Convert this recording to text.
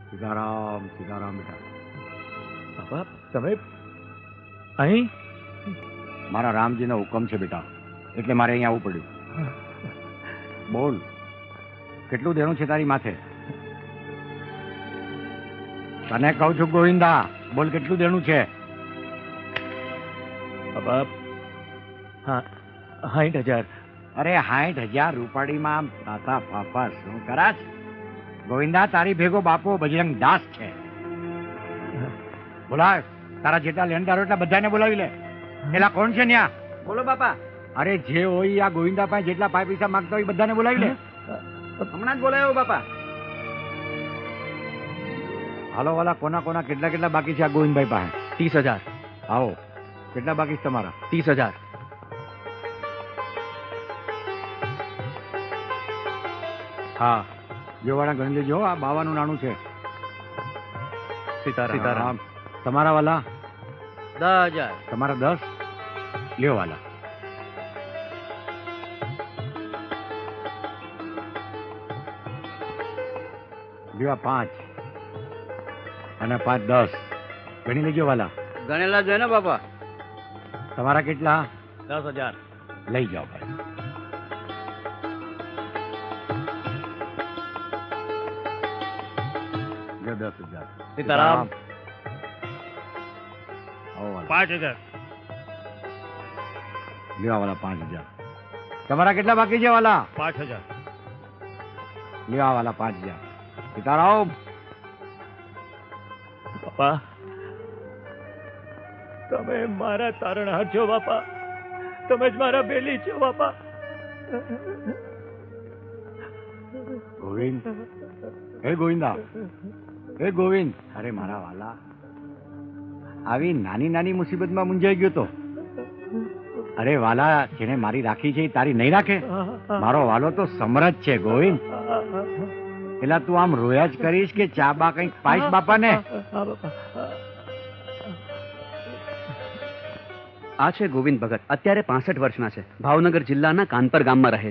સીતારામ સીતારામ બેટા. બાપા તમે અહીં? મારા રામજીનો હુકમ છે બેટા, એટલે મારે અહીંયા આવવું પડ્યું. બોલ, કેટલું દેણું છે તારી માથે? તને કહું છું ગોવિંદા, બોલ કેટલું દેણું છે? બાપા હા 60,000. અરે 60,000 રૂપાડીમાં તાતા પાપા શું કરાશ? ગોવિંદા, તારી ભેગો બાપો બજરંગ દાસ છે. બોલાય, તારા જેટલા લેણદારો એટલા બધાને બોલાવી લે. પેલા કોણ છે ન્યા? બોલો બાપા. અરે જે હોય આ ગોવિંદા પાસે જેટલા પૈસા માંગતા હોય એ બધાને બોલાવી લે. હમણાં જ બોલાયો બાપા. હાલો વાલા, કોના કોના કેટલા કેટલા બાકી છે આ ગોવિંદભાઈ પાસે? 30,000. આવો, કેટલા બાકી છે તમારા? 30,000. હા, જોવાળા ગણી લેજો. આ 52 નાણું છે. સીતારામ. તમારા વાલા? 10,000. તમારા 10. લ્યો વાલા. લ્યો આ 5 અને 5 10 ગણી લેજો વાલા. ગણેલા જોઈએ ને બાપા. તમારા કેટલા? 10,000. લઈ જાઓ ભાઈ. લ્યો 10,000. સીતારામ. આવો વાલા. 5,000. લ્યો આ વાલા 5,000. તમારા કેટલા બાકી છે વાલા? 5,000. લ્યો આ વાલા 5,000. સીતારામ. બાપા તમે મારા તારણહાર છો બાપા, તમે જ મારા બેલી છો બાપા. ગોવિંદ, હે ગોવિંદા, હે ગોવિંદ. અરે મારા વાલા, આવી નાની નાની મુસીબતમાં મૂંઝાઈ ગયો તો. અરે વાલા, જેને મારી રાખી છે એ તારી નહીં રાખે? મારો વાલો તો સમરથ છે ગોવિંદ. પેલા તું આમ રોયા જ કરીશ કે ચા બા કંઈક પાઈશ બાપાને? આ છે ગોવિંદ ભગત. અત્યારે 65 વર્ષના છે. ભાવનગર જિલ્લાના કાનપર ગામમાં રહે છે.